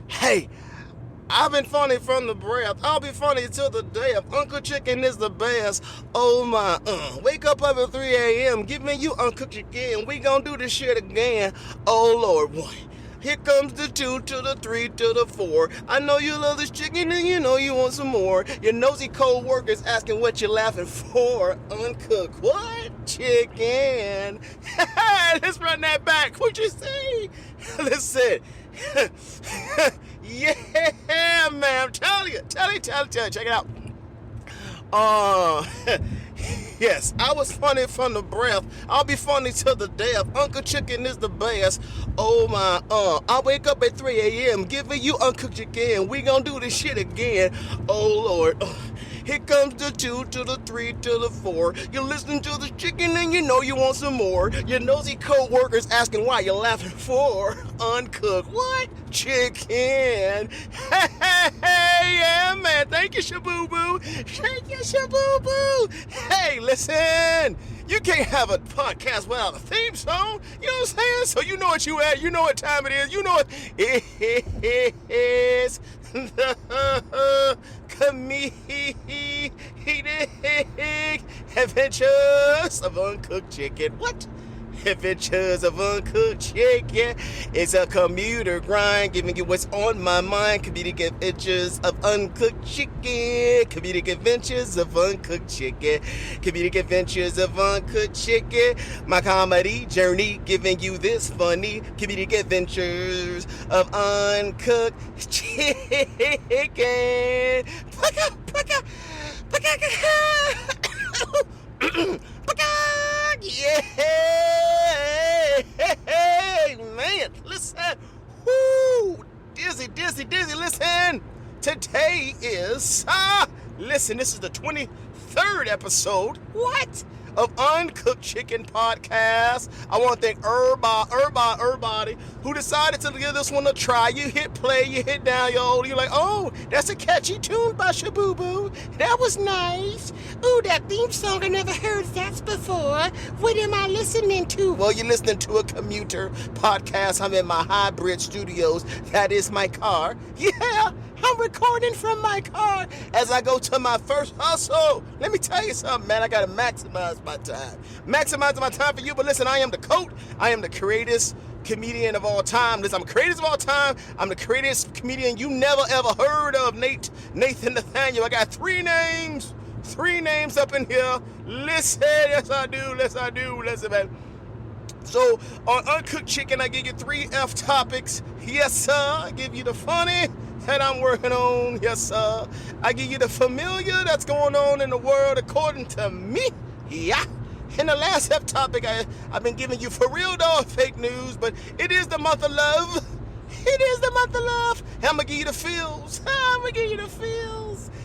Hey, I've been funny from the breath. I'll be funny till the death. Uncooked chicken is the best. Oh my, wake up at 3 a.m. Give me you uncooked chicken. We gon' do this shit again. Oh Lord, one. Here comes the 2 to the 3 to the 4. I know you love this chicken and you know you want some more. Your nosy cold workers asking what you're laughing for. Uncooked what? Chicken. Let's run that back. What'd you say? Listen. Yeah, man. I'm telling you. Check it out. Uh, yes, I was funny from the breath. I'll be funny till the death. Uncooked chicken is the best. Oh my, I wake up at 3 a.m. giving you uncooked chicken. We gon' do this shit again. Oh Lord. Here comes the 2 to the 3 to the 4. You're listening to the chicken and you know you want some more. Your nosy co-workers asking why you're laughing for. Uncooked what? Chicken. Hey, yeah, man. Thank you, Shaboo-Boo. Thank you, Shaboo-Boo. Hey, listen. You can't have a podcast without a theme song. You know what I'm saying? So you know what you at. You know what time it is. You know it is the comedic adventures of Uncooked Chicken. What? Adventures of Uncooked Chicken. It's a commuter grind, giving you what's on my mind. Comedic adventures of Uncooked Chicken. Comedic adventures of Uncooked Chicken. Comedic adventures of Uncooked Chicken. My comedy journey, giving you this funny comedic adventures of Uncooked Chicken. Yeah, man, listen. Woo, dizzy. Listen, today is listen. This is the 23rd episode. What? Of Uncooked Chicken Podcast. I want to thank everybody who decided to give this one a try. You hit play, you hit download, you're like, oh, that's a catchy tune by Shaboo-Boo. That was nice. Ooh, that theme song, I never heard that before. What am I listening to? Well, you're listening to a commuter podcast. I'm in my hybrid studios. That is my car. Yeah, I'm recording from my car as I go to my first hustle. Let me tell you something, man. I got to maximize my time. Maximize my time for you. But listen, I am the GOAT. I am the greatest comedian of all time. Listen, I'm the greatest of all time. I'm the greatest comedian you never ever heard of, Nathan Nathaniel. I got three names up in here. Listen, yes I do. Listen, man. So on Uncooked Chicken, I give you 3 F topics. Yes, sir. I give you the funny that I'm working on. Yes, sir. I give you the familiar that's going on in the world according to me. Yeah. In the last F topic, I've been giving you for real dog fake news, but it is the month of love. It is the month of love. I'm going to give you the feels.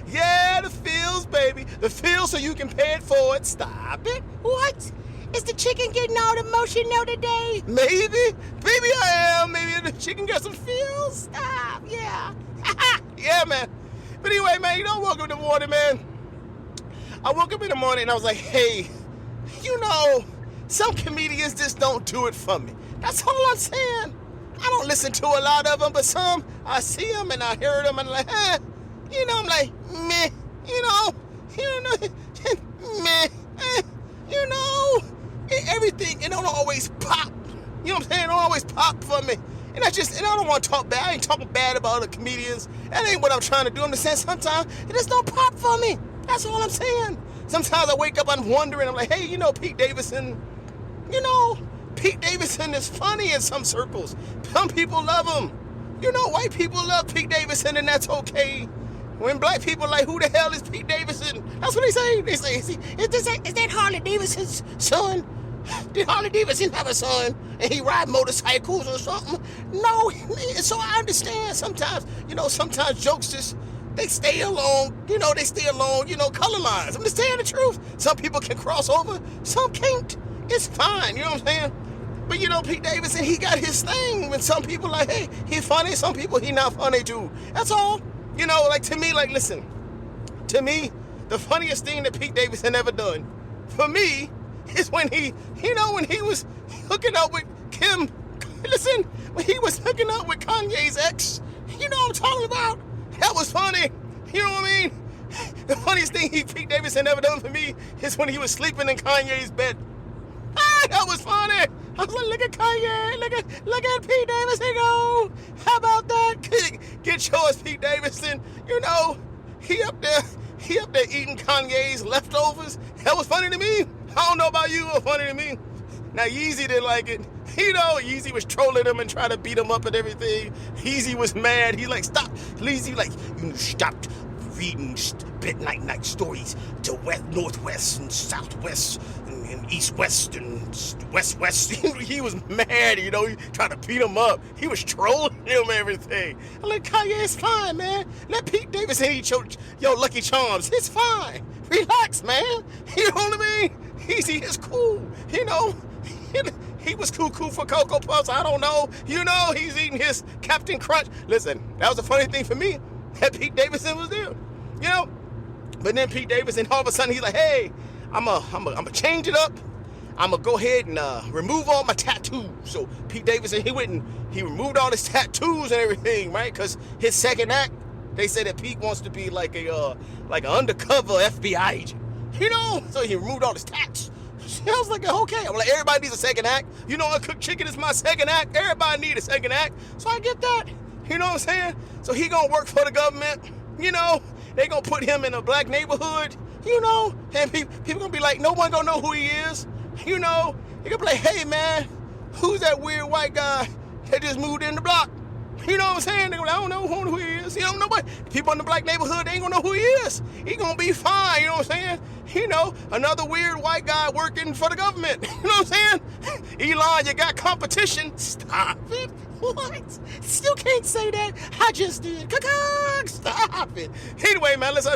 Yeah, the feels, baby. The feels so you can pay it forward. Stop it. What? Is the chicken getting all emotional today? Maybe I am. Maybe the chicken got some feels. Stop, yeah. Yeah, man. But anyway, man, I woke up in the morning, man. I woke up in the morning and I was like, hey, some comedians just don't do it for me. That's all I'm saying. I don't listen to a lot of them, but some, I see them and I hear them and I'm like, I'm like, meh, meh, everything, it don't always pop. You know what I'm saying? It don't always pop for me. And I don't want to talk bad. I ain't talking bad about other comedians. That ain't what I'm trying to do. I'm just saying sometimes it just don't pop for me. That's all I'm saying. Sometimes I wake up, I'm wondering, I'm like, hey, Pete Davidson, Pete Davidson is funny in some circles. Some people love him. White people love Pete Davidson, and that's okay. When black people are like, who the hell is Pete Davidson? That's what they say. They say, is that Harley Davidson's son? Did Harley Davidson have a son and he ride motorcycles or something? No. So I understand sometimes, sometimes jokes just, they stay along, color lines. I'm just telling the truth. Some people can cross over, some can't. It's fine, you know what I'm saying? But Pete Davidson, he got his thing. When some people like, hey, he funny, some people he not funny too. That's all. Listen, to me, the funniest thing that Pete Davidson ever done, for me, is when he was hooking up with Kim. Listen, when he was hooking up with Kanye's ex, talking about? That was funny. You know what I mean? The funniest thing Pete Davidson ever done for me is when he was sleeping in Kanye's bed. That was funny. I was like, look at Kanye, look at Pete Davidson go. How about that? Get yours, Pete Davidson. You know, he up there eating Kanye's leftovers. That was funny to me. I don't know about you, it was funny to me. Now Yeezy didn't like it. You know, Yeezy was trolling him and trying to beat him up and everything. Yeezy was mad. He like, stop. Yeezy like, you stopped reading night stories to northwest and southwest and east-west and west-west. He was mad, you know, he tried to beat him up. He was trolling him and everything. I'm like, Kanye, it's fine, man. Let Pete Davidson eat your Lucky Charms. It's fine. Relax, man. You know what I mean? Easy is cool, you know. He was cuckoo for Cocoa Puffs. I don't know. You know, he's eating his Captain Crunch. Listen, that was a funny thing for me that Pete Davidson was there. You know? But then Pete Davidson, all of a sudden, he's like, hey, I'm a change it up. I'm going to go ahead and remove all my tattoos. So Pete Davidson, he went and he removed all his tattoos and everything, right? Because his second act, they said that Pete wants to be like an undercover FBI agent. You know? So he removed all his tats. I was like, okay. I'm like, everybody needs a second act. You know, Uncooked Chicken is my second act. Everybody need a second act. So I get that. You know what I'm saying? So he gonna work for the government. You know, they gonna put him in a black neighborhood. You know, and people gonna be like, no one gonna know who he is. You know, they gonna be like, hey man, who's that weird white guy that just moved in the block? You know what I'm saying? They go, I don't know who he is. You don't know what? People in the black neighborhood, they ain't gonna know who he is. He gonna be fine, you know what I'm saying? You know, another weird white guy working for the government. You know what I'm saying? Elon, you got competition. Stop it. What? Still can't say that. I just did. Ka-Kah! Stop it. Anyway, man, let's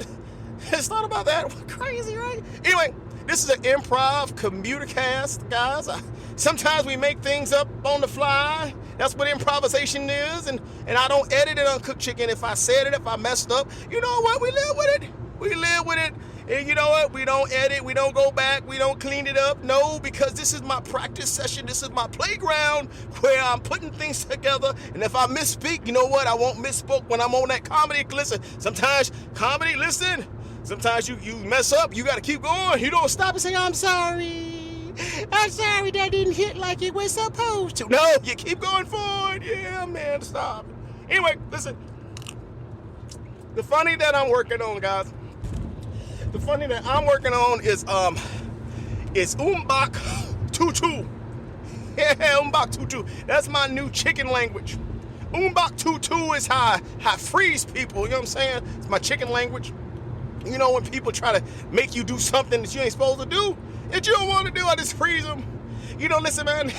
thought about that. Crazy, right? Anyway, this is an improv commuter cast, guys. Sometimes we make things up on the fly. That's what improvisation is, and I don't edit it on Uncooked Chicken. If I said it, if I messed up, you know what? We live with it. We live with it. And you know what? We don't edit. We don't go back. We don't clean it up. No, because this is my practice session. This is my playground where I'm putting things together. And if I misspeak, you know what? I won't misspoke when I'm on that comedy. Listen, sometimes comedy, listen, sometimes you mess up. You got to keep going. You don't stop and say, I'm sorry. I'm sorry that didn't hit like it was supposed to. No, you keep going forward. Yeah, man, stop. Anyway, listen. The funny that I'm working on, guys. The funny that I'm working on is Umbak Tutu. Yeah, Umbak Tutu. That's my new chicken language. Umbak Tutu is how I freeze people. You know what I'm saying? It's my chicken language. You know when people try to make you do something that you ain't supposed to do? That you don't want to do, I just freeze them. You know, listen, man,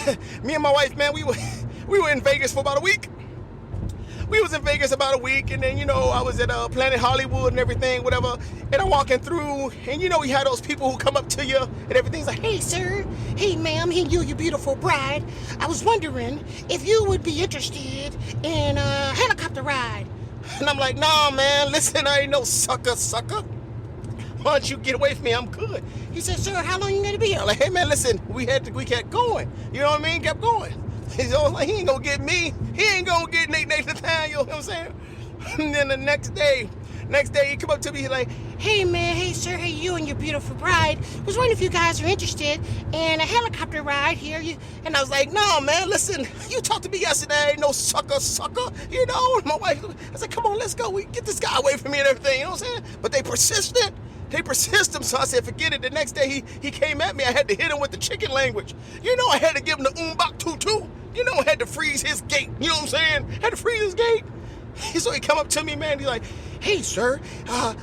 me and my wife, man, we were in Vegas for about a week. We was in Vegas about a week, and then, you know, I was at Planet Hollywood and everything, whatever, and I'm walking through, and you know, we had those people who come up to you, and everything's like, hey, sir, hey, ma'am, hey, you beautiful bride, I was wondering if you would be interested in a helicopter ride. And I'm like, nah, man, listen, I ain't no sucker. Why don't you get away from me? I'm good. He said, sir, how long you gonna be here? I'm like, hey man, listen, we kept going. You know what I mean? Kept going. He's like, he ain't gonna get me. He ain't gonna get Nate Nathaniel. You know what I'm saying? And then the next day he come up to me, he's like, hey man, hey sir, hey you and your beautiful bride. Was wondering if you guys are interested in a helicopter ride here. And I was like, no man, listen, you talked to me yesterday, no sucker. You know, and my wife, I said, come on, let's go. We get this guy away from me and everything, you know what I'm saying? But they persisted. So I said, forget it. The next day he came at me. I had to hit him with the chicken language. You know, I had to give him the Umbak Tutu. You know, I had to freeze his gate. You know what I'm saying? Had to freeze his gate. So he come up to me, man. He's like, hey, sir,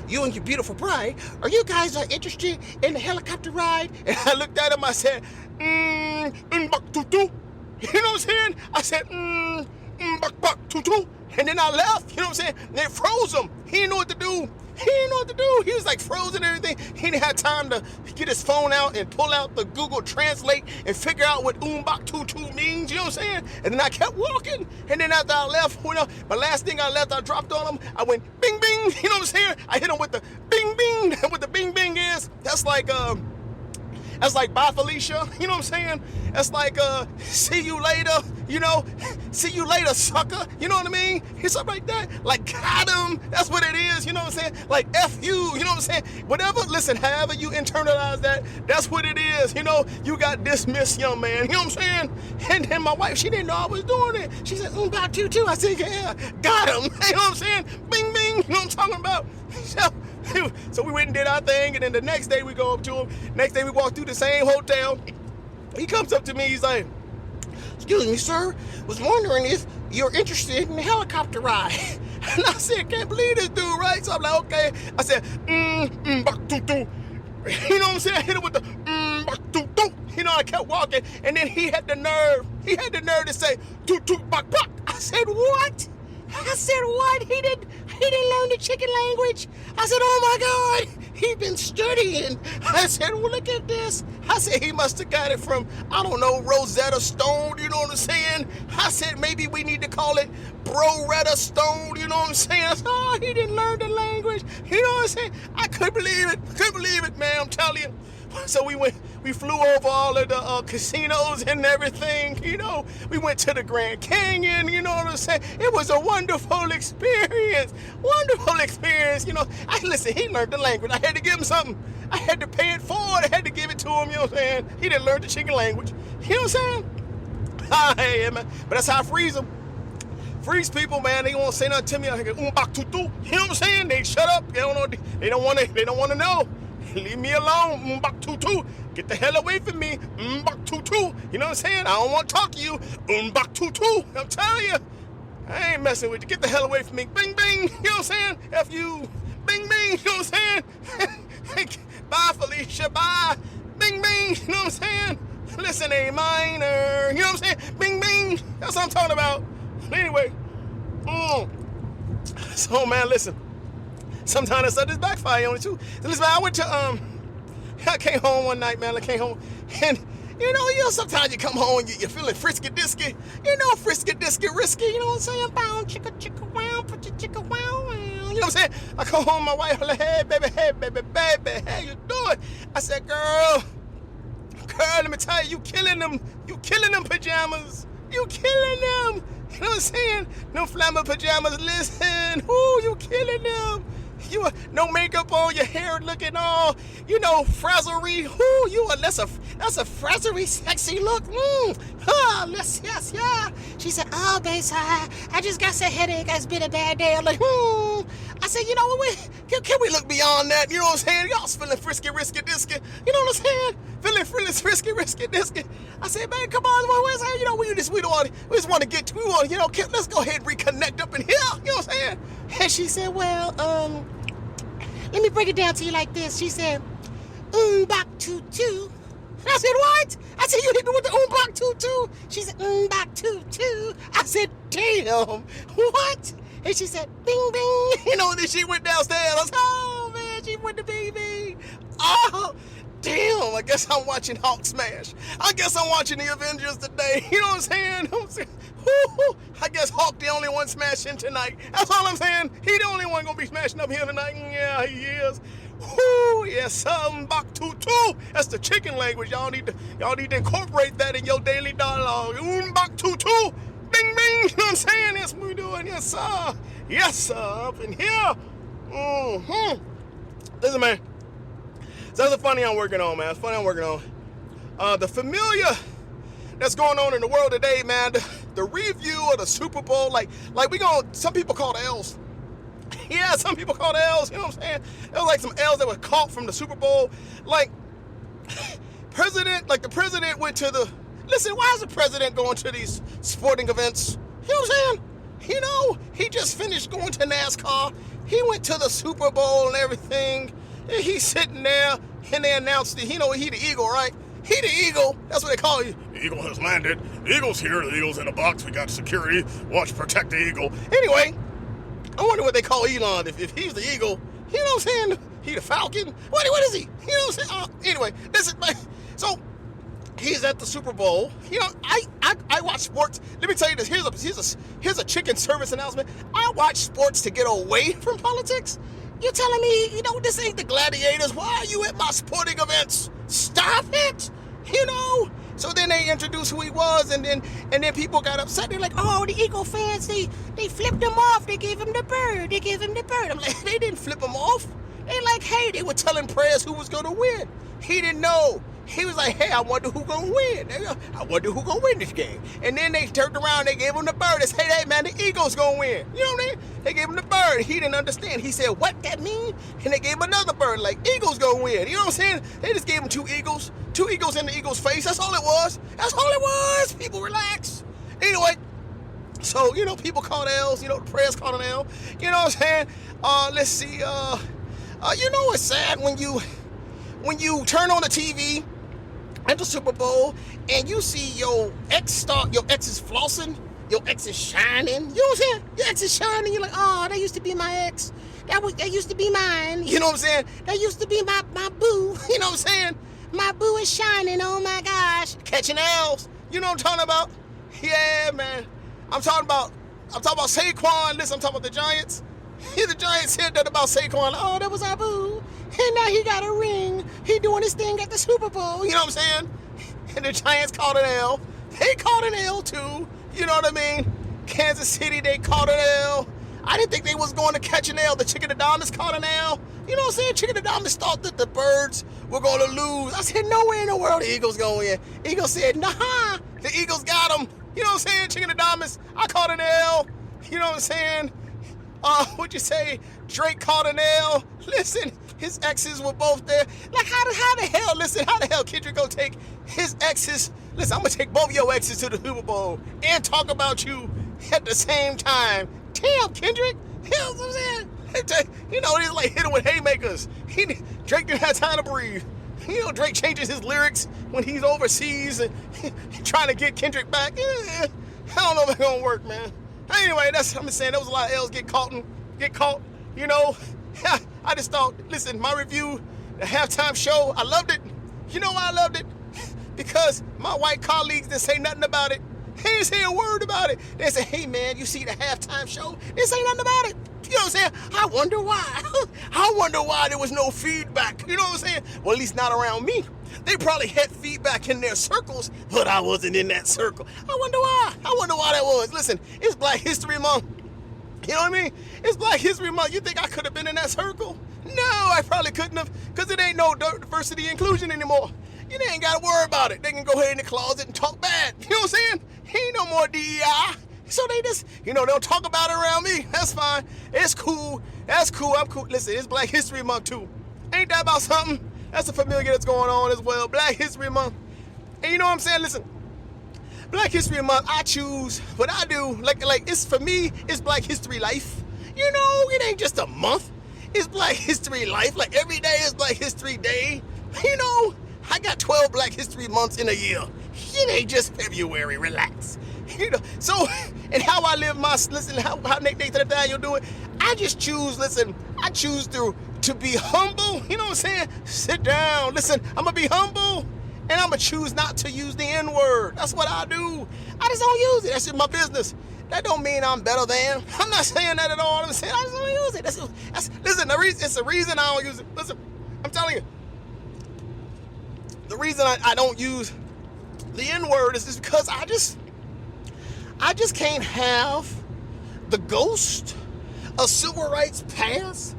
you and your beautiful bride, are you guys interested in the helicopter ride? And I looked at him. I said, Umbak Tutu. You know what I'm saying? I said, Umbak Tutu. And then I left. You know what I'm saying? They froze him. He didn't know what to do. He was like frozen and everything. He didn't have time to get his phone out and pull out the Google Translate and figure out what Umbak Tutu means. You know what I'm saying? And then I kept walking. And then after I left, my last thing I left, I dropped on him. I went bing, bing. You know what I'm saying? I hit him with the bing, bing. What the bing, bing is, that's like That's like bye Felicia, you know what I'm saying? That's like see you later, you know, see you later sucker, you know what I mean? It's something like that, like got him, that's what it is, you know what I'm saying? Like F you know what I'm saying? Whatever, listen, however you internalize that, that's what it is, you know? You got dismissed, young man, you know what I'm saying? And then my wife, she didn't know I was doing it. She said, about you too. I said, yeah, got him, you know what I'm saying? Bing, bing, you know what I'm talking about? So we went and did our thing, and then the next day we go up to him. Next day we walk through the same hotel. He comes up to me, he's like, excuse me, sir, was wondering if you're interested in a helicopter ride. And I said, can't believe this dude, right? So I'm like, okay. I said, bak tu tu. You know what I'm saying? I hit him with the bak tu tu. You know, I kept walking, and then he had the nerve to say, toot toot bak bak. I said, what? I said, what? He didn't learn the chicken language. I said, oh my God, he's been studying. I said, well, look at this. I said, he must have got it from, I don't know, Rosetta Stone, you know what I'm saying? I said, maybe we need to call it Bro-Retta Stone, you know what I'm saying? I said, oh, he didn't learn the language. You know what I'm saying? I couldn't believe it, man, I'm telling you. So we flew over all of the casinos and everything, you know. We went to the Grand Canyon, you know what I'm saying? It was a wonderful experience, you know. Listen, he learned the language. I had to give him something. I had to pay it forward. I had to give it to him, you know what I'm saying? He didn't learn the chicken language, you know what I'm saying? Hey, man. But that's how I freeze them. Freeze people, man, they won't say nothing to me. I go, bak tu tu. You know what I'm saying? They shut up. They don't want to know. Leave me alone, bak tu tu. Get the hell away from me, bak tu tu. You know what I'm saying? I don't want to talk to you, bak tu tu. I'm telling you, I ain't messing with you. Get the hell away from me, bing bing. You know what I'm saying? F you, bing bing. You know what I'm saying? Bye Felicia, bye, bing bing. You know what I'm saying? Listen, A minor. You know what I'm saying? Bing bing. That's what I'm talking about. Anyway, so man, listen. Sometimes that stuff just backfire on you too. So listen, man, I came home one night, man. I came home, and you know, sometimes you come home and you're feeling frisky-disky. You know, frisky-disky, risky. You know what I'm saying? Bow, chicka, chicka, wow, put your chicka, wow, wow. You know what I'm saying? I come home, my wife like, hey, baby, how you doing? I said, girl, let me tell you, you killing them pajamas. You killing them. You know what I'm saying? No flamma pajamas, listen. Ooh, you killing them. You no makeup on, your hair looking all, you know, frazzery. Ooh, that's a frazzery, sexy look. Yes, yeah. She said, oh, babe, I just got some headache. It's been a bad day. I'm like, I said, you know what, can we look beyond that? You know what I'm saying? Y'all feeling frisky, risky, disky. You know what I'm saying? Feeling frisky, risky, disky. I said, man, come on, you know, we just want to get to, you know, let's go ahead and reconnect up in here. You know what I'm saying? And she said, well, let me break it down to you like this. She said, bak tu tu. I said, what? I said, you hit me with the bak tu tu. She said, bak tu tu. I said, damn, what? And she said, bing, bing. You know, and then she went downstairs. I said, oh, man, she went to BB. Oh, damn, I guess I'm watching Hulk smash. I guess I'm watching the Avengers today. You know what I'm saying? I guess Hulk the only one smashing tonight. That's all I'm saying. He the only one gonna be smashing up here tonight. Yeah, he is. Yes, bak tu tu. That's the chicken language. Y'all need to incorporate that in your daily dialogue. Bak tu tu. Bing bing. You know what I'm saying? That's what we doing. Yes, sir. Yes, sir. Up in here. Listen, man. So that's a funny I'm working on, man. It's funny I'm working on. The familiar that's going on in the world today, man. The review of the Super Bowl, like some people call the L's. Yeah, some people call the L's. You know what I'm saying? There was like some L's that were caught from the Super Bowl. Like the president went to the. Listen, why is the president going to these sporting events? You know what I'm saying? You know, he just finished going to NASCAR. He went to the Super Bowl and everything. And he's sitting there, and they announced that, you know, he the Eagle, right? He the Eagle. That's what they call you. The Eagle has landed. The Eagle's here. The Eagle's in a box. We got security. Watch, protect the Eagle. Anyway, I wonder what they call Elon if he's the Eagle. You know what I'm saying? He the Falcon. What is he? You know what I'm saying? Anyway, listen, so he's at the Super Bowl. You know, I watch sports. Let me tell you this. Here's a chicken service announcement. I watch sports to get away from politics. You telling me, this ain't the Gladiators? Why are you at my sporting events? Stop it! So then they introduced who he was, and then people got upset. They're like, oh, the Eagle fans, they flipped him off. They gave him the bird. I'm like, they didn't flip him off. They like, hey, they were telling Prez who was going to win. He didn't know. He was like, hey, I wonder who going to win. I wonder who going to win this game. And then they turned around, they gave him the bird. They said, hey, man, the Eagles going to win. You know what I mean? They gave him the bird. He didn't understand. He said, what that mean? And they gave him another bird, like, Eagles going to win. You know what I'm saying? They just gave him two eagles in the Eagles' face. That's all it was. People relax. Anyway, so, people caught L's. The press caught an L. You know what I'm saying? Let's see. It's sad when you turn on the TV at the Super Bowl and you see your ex is flossing, your ex is shining. You know what I'm saying? Your ex is shining. You're like, oh, that used to be my ex. That used to be mine. You know what I'm saying? That used to be my boo. You know what I'm saying? My boo is shining. Oh my gosh, catching L's. You know what I'm talking about? Yeah, man. I'm talking about Saquon. Listen, I'm talking about the Giants. The Giants said that about Saquon. Oh, that was our boo. And now he got a ring. He doing his thing at the Super Bowl. You know what I'm saying? And the Giants caught an L. They caught an L too. You know what I mean? Kansas City, they caught an L. I didn't think they was going to catch an L. The Chicken Adamas caught an L. You know what I'm saying? Chicken Adamas thought that the Birds were going to lose. I said, no way in the world the Eagles going to win. Eagles said, nah, the Eagles got them. You know what I'm saying? Chicken Adamas, I caught an L. You know what I'm saying? What'd you say? Drake caught an L. Listen, his exes were both there. Like, how the hell Kendrick gonna take his exes? Listen, I'm gonna take both your exes to the Super Bowl and talk about you at the same time. Damn, Kendrick. You know what I'm saying? He's like hitting with haymakers. Drake didn't have time to breathe. Drake changes his lyrics when he's overseas and trying to get Kendrick back. I don't know if it's gonna work, man. Anyway, I'm just saying there was a lot of L's get caught. I just thought, listen, my review, the halftime show, I loved it. You know why I loved it? Because my white colleagues didn't say nothing about it. They didn't say a word about it. They said, hey man, you see the halftime show? They didn't say nothing about it. You know what I'm saying? I wonder why. I wonder why there was no feedback. You know what I'm saying? Well, at least not around me. They probably had feedback in their circles, but I wasn't in that circle. I wonder why that was. Listen, it's Black History Month. You know what I mean? It's Black History Month. You think I could have been in that circle? No, I probably couldn't have, because it ain't no diversity inclusion anymore. You ain't got to worry about it. They can go ahead in the closet and talk bad. You know what I'm saying? Ain't no more DEI. So they just, they'll talk about it around me. That's fine. It's cool. That's cool. I'm cool. Listen, it's Black History Month too. Ain't that about something? That's a familiar that's going on as well. Black History Month. And you know what I'm saying? Listen, Black History Month, I choose what I do. Like it's for me, it's Black History Life. It ain't just a month. It's Black History Life. Like every day is Black History Day. I got 12 Black History Months in a year. It ain't just February. Relax. So, and how I live how Nathan Daniel do it, I just choose, I choose to be humble. You know what I'm saying? Sit down. Listen, I'm going to be humble, and I'm going to choose not to use the N-word. That's what I do. I just don't use it. That's just my business. That don't mean I'm better than. I'm not saying that at all. I'm saying I just don't use it. Listen, it's the reason I don't use it. Listen, I'm telling you. The reason I don't use the N-word is just because I just can't have the ghost of civil rights past.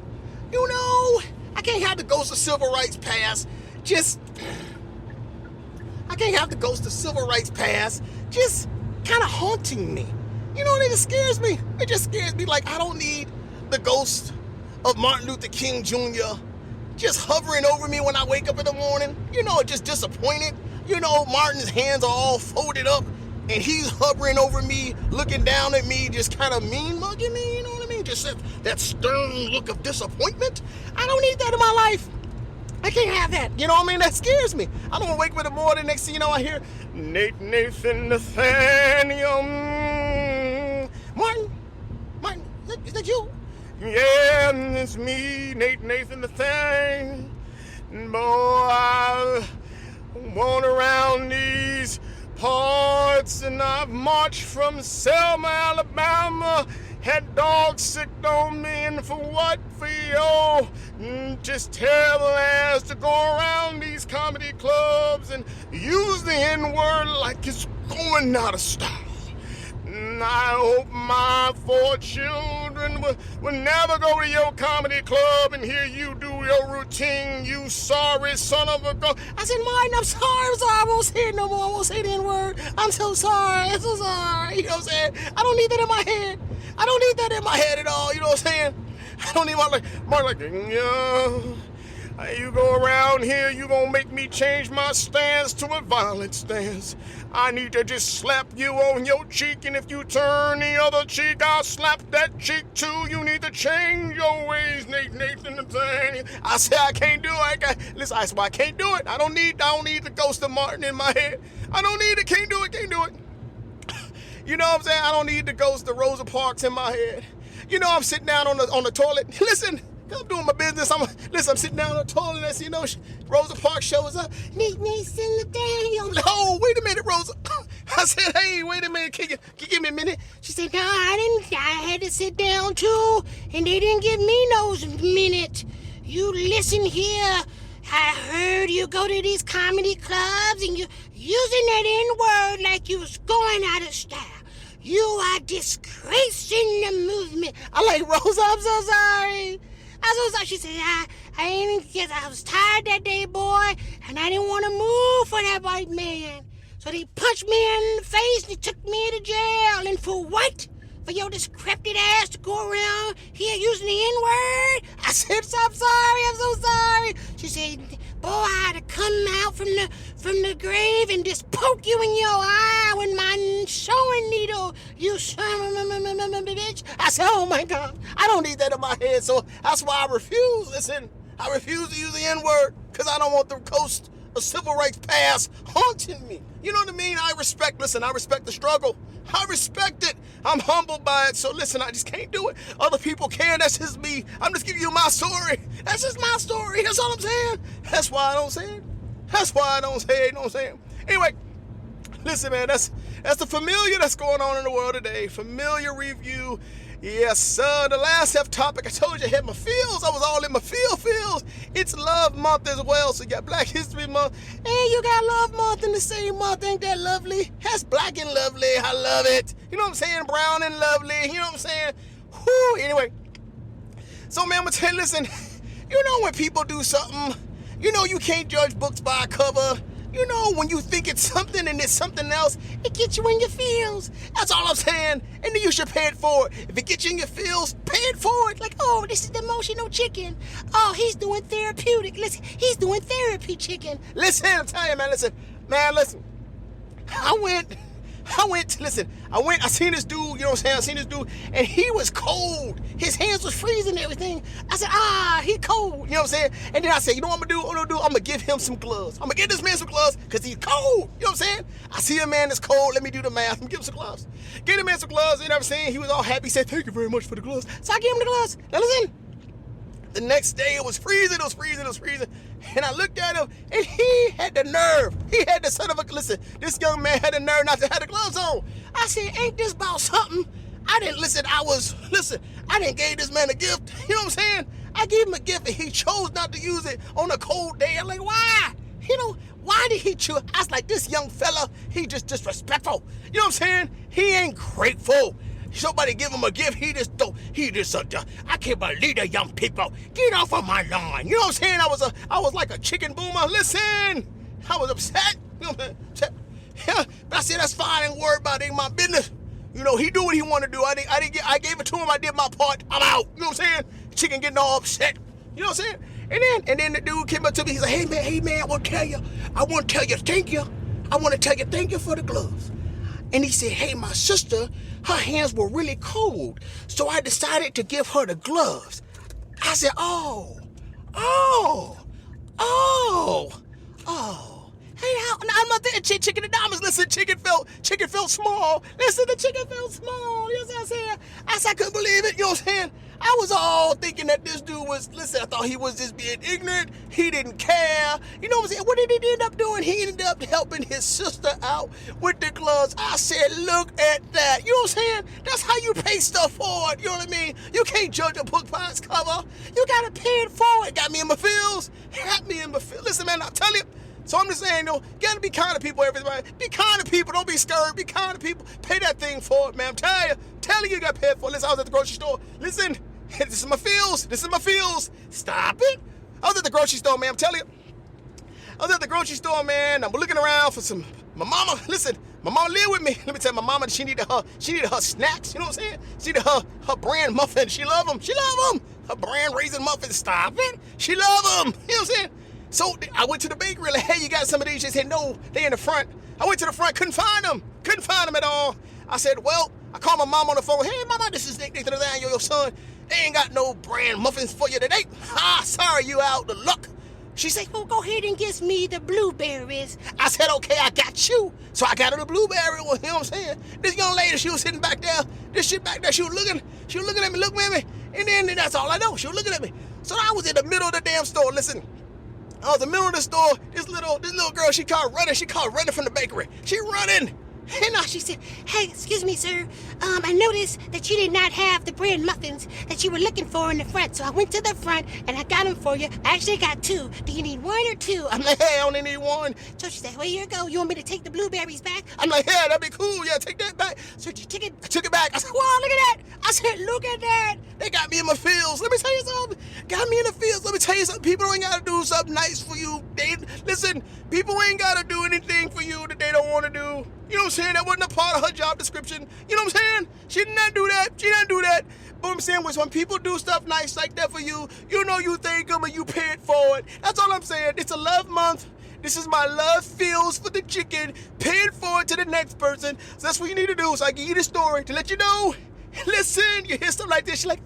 I can't have the ghost of civil rights past I can't have the ghost of civil rights past just kind of haunting me. It just scares me. It just scares me. Like, I don't need the ghost of Martin Luther King Jr. just hovering over me when I wake up in the morning. Just disappointed. Martin's hands are all folded up, and he's hovering over me, looking down at me, just kind of mean mugging me, you know what I mean? Just that stern look of disappointment. I don't need that in my life. I can't have that. You know what I mean? That scares me. I don't want to wake up in the morning, next thing you know, I hear, Nathan Nathaniel. Martin, is that you? Yeah, it's me, Nathan Nathaniel. Boy, I went around these parts, and I've marched from Selma, Alabama, Had dogs sick on me, and for what? For yo. Just terrible ass to go around these comedy clubs and use the N-word like it's going out of style. I hope my 4 children will never go to your comedy club and hear you do your routine, you sorry son of a gun. I said, Martin, I'm sorry, I won't say it no more, I won't say the N-word. I'm so sorry, you know what I'm saying? I don't need that in my head. I don't need that in my head at all, you know what I'm saying? I don't need you go around here, you gonna make me change my stance to a violent stance. I need to just slap you on your cheek, and if you turn the other cheek, I'll slap that cheek too. You need to change your ways, Nathan. I said I can't do it. Listen, I said I can't do it. I don't need the ghost of Martin in my head. I don't need it. Can't do it. You know what I'm saying? I don't need the ghost of Rosa Parks in my head. You know I'm sitting down on the toilet. Listen. I'm doing my business. I'm sitting down on the toilet and, Rosa Parks shows up. Nick in the day. I'm like, oh, wait a minute, Rosa. I said, hey, wait a minute. Can you give me a minute? She said, no, I didn't. I had to sit down too, and they didn't give me those minutes. You listen here. I heard you go to these comedy clubs and you using that N-word like you was going out of style. You are disgracing the movement. I'm like, Rosa, I'm so sorry. She said, I was tired that day, boy, and I didn't want to move for that white man. So they punched me in the face and they took me to jail. And for what? For your decrepit ass to go around here using the N-word? I said, I'm so sorry. She said, boy, I had to come out from the grave and just poke you in your eye with my sewing needle, you son of a bitch. I said, oh my God, I don't need that in my head, so that's why I refuse. Listen, I refuse to use the N-word because I don't want the ghost of civil rights past haunting me. You know what I mean? I respect the struggle. I respect it. I'm humbled by it. So listen, I just can't do it. Other people can. That's just me. I'm just giving you my story. That's just my story. That's all I'm saying. That's why I don't say it. You know what I'm saying? Anyway, listen, man, that's the familiar that's going on in the world today. Familiar review. Yes, sir. The last topic, I told you I had my feels. I was all in my feels. It's Love Month as well. So you got Black History Month, and you got Love Month in the same month. Ain't that lovely? That's black and lovely. I love it. You know what I'm saying? Brown and lovely. You know what I'm saying? Whoo. Anyway, so man, I'm gonna tell you, listen, you know when people do something, you know you can't judge books by a cover. You know, when you think it's something and it's something else, it gets you in your feels. That's all I'm saying. And then you should pay it forward. If it gets you in your feels, pay it forward. Like, oh, this is the emotional chicken. Oh, he's doing therapeutic. Listen, he's doing therapy chicken. Listen, I'm telling you, man, listen. I seen this dude, you know what I'm saying? And he was cold. His hands was freezing and everything. I said, he cold, you know what I'm saying? And then I said, you know what I'm gonna do? I'm gonna give him some gloves. I'm gonna give this man some gloves because he's cold, you know what I'm saying? I see a man that's cold, let me do the math. I'm gonna give him some gloves. Get the man some gloves, you know what I'm saying? He was all happy, he said, thank you very much for the gloves. So I gave him the gloves. Now listen, the next day it was freezing. And I looked at him, and he had the nerve. He had the listen, this young man had the nerve not to have the gloves on. I said, ain't this about something? I didn't gave this man a gift. You know what I'm saying? I gave him a gift, and he chose not to use it on a cold day. I'm like, why? You know, why did he choose? I was like, this young fella, he just disrespectful. You know what I'm saying? He ain't grateful. Somebody give him a gift, I can't believe the young people. Get off of my lawn. You know what I'm saying? I was like a chicken boomer. Listen, I was upset. You know what I'm saying? Yeah, but I said, that's fine, ain't worried about it, ain't my business. You know, he do what he want to do. I gave it to him, I did my part, I'm out. You know what I'm saying? Chicken getting all upset. You know what I'm saying? And then the dude came up to me, he's like, hey man, I want to tell you thank you. I want to tell you thank you for the gloves. And he said, hey, my sister, her hands were really cold, so I decided to give her the gloves. I said, oh. Hey, I'm not there. Chicken and diamonds. Listen, chicken felt small. Listen, the chicken felt small. You know what I'm saying? I said, I couldn't believe it. You know what I'm saying? I was all thinking that this dude was, listen, I thought he was just being ignorant. He didn't care. You know what I'm saying? What did he end up doing? He ended up helping his sister out with the gloves. I said, look at that. You know what I'm saying? That's how you pay stuff forward. You know what I mean? You can't judge a book by its cover. You got to pay it forward. Got me in my feels. Had me in my feels. Listen, man, I'll tell you. So I'm just saying, gotta be kind to people, everybody. Be kind to people. Don't be scared. Be kind to people. Pay that thing forward, man. I'm telling you, you got paid for it. Listen, I was at the grocery store. Listen, this is my feels. This is my feels. Stop it. I was at the grocery store, man. I'm telling you. I was at the grocery store, man. I'm looking around for my mama. Listen, my mama live with me. Let me tell you, my mama, she needed her snacks. You know what I'm saying? She needed her brand muffins. She love them. She love them. Her brand raisin muffins. Stop it. She love them. You know what I'm saying? So I went to the bakery, like, hey, you got some of these? She said, no, they in the front. I went to the front, couldn't find them at all. I said, well, I called my mom on the phone. Hey, mama, this is Nathan, your son. They ain't got no brand muffins for you today. Sorry, you out of luck. She said, well, go ahead and give me the blueberries. I said, okay, I got you. So I got her the blueberry. Well, you know what I'm saying? This young lady, she was sitting back there. This shit back there, she was looking at me, looking at me. And then that's all I know. She was looking at me. So I was in the middle of the damn store. Listen. I was in the middle of the store. This little girl, she called running from the bakery. She running. And she said, hey, excuse me, sir. I noticed that you did not have the bread muffins that you were looking for in the front. So I went to the front and I got them for you. I actually got two. Do you need one or two? I'm like, hey, I only need one. So she said, well, here you go. You want me to take the blueberries back? I'm like, yeah, that'd be cool. Yeah, take that back. So she took it. I took it back. I said, wow, look at that. I said, look at that. They got me in my feels. Let me tell you something. Got me in the feels. Let me tell you something. People ain't got to do something nice for you. Listen, people ain't got to do anything for you that they don't want to do. You know what I'm saying? That wasn't a part of her job description. You know what I'm saying? She did not do that. She didn't do that. But what I'm saying was when people do stuff nice like that for you, you know you thank them and you pay it forward. That's all I'm saying. It's a love month. This is my love feels for the chicken. Pay it forward to the next person. So that's what you need to do. So I give you the story to let you know. Listen, you hear stuff like this, you're like,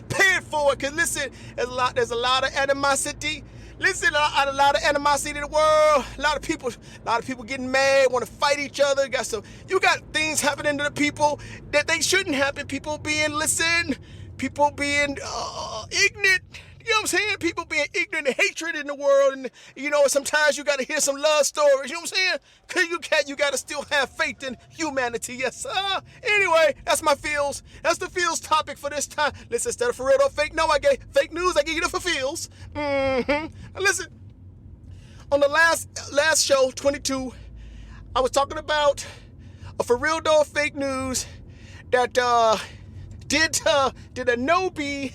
pay it forward. Because listen, there's a lot of animosity. Listen, a lot of animosity in the world. A lot of people getting mad, want to fight each other. You got things happening to the people that they shouldn't happen. People being ignorant. You know what I'm saying? People being ignorant and hatred in the world. And, sometimes you got to hear some love stories. You know what I'm saying? Because you got to still have faith in humanity. Yes, sir. Anyway, that's my feels. That's the feels topic for this time. Listen, instead of for real or fake, no, I gave fake news. I give you the for feels. Now listen, on the last show, 22, I was talking about a for real or fake news that did a no-bee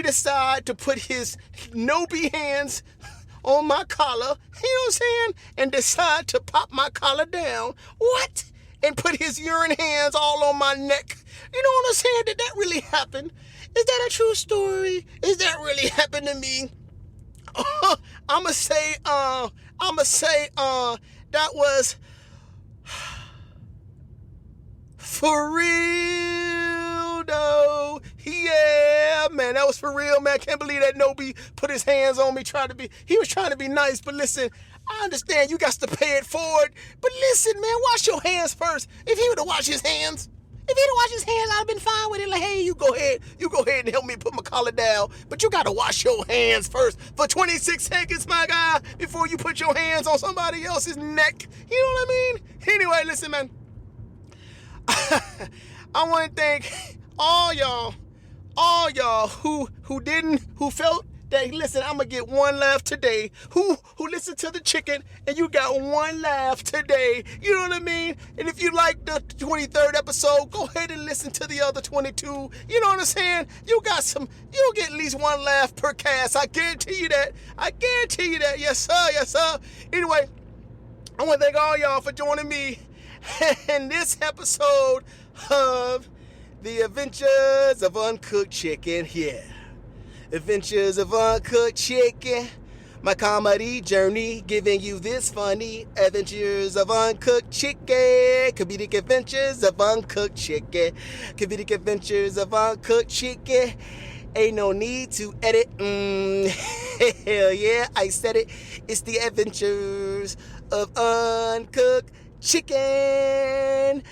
decide to put his no-bee hands on my collar, you know what I'm saying, and decide to pop my collar down? What? And put his urine hands all on my neck? You know what I'm saying? Did that really happen? Is that a true story? Is that really happened to me? I'ma say that was for real though. Yeah, man, that was for real, man. I can't believe that Nobi put his hands on me, he was trying to be nice, but listen, I understand you got to pay it forward, but listen, man, wash your hands first. If he would have washed his hands, I'd have been fine with it. Like, hey, you go ahead and help me put my collar down, but you got to wash your hands first for 26 seconds, my guy, before you put your hands on somebody else's neck. You know what I mean? Anyway, listen, man, I want to thank all y'all who felt that, listen, I'm gonna get one laugh today, who listened to the chicken and you got one laugh today, you know what I mean? And if you like the 23rd episode, go ahead and listen to the other 22, you know what I'm saying? You'll get at least one laugh per cast, I guarantee you that, yes sir. Anyway, I want to thank all y'all for joining me in this episode of The Adventures of Uncooked Chicken. Yeah. Adventures of Uncooked Chicken. My comedy journey, giving you this funny adventures of uncooked chicken. Comedic adventures of uncooked chicken. Comedic adventures of uncooked chicken. Ain't no need to edit. Hell yeah, I said it. It's the adventures of uncooked chicken.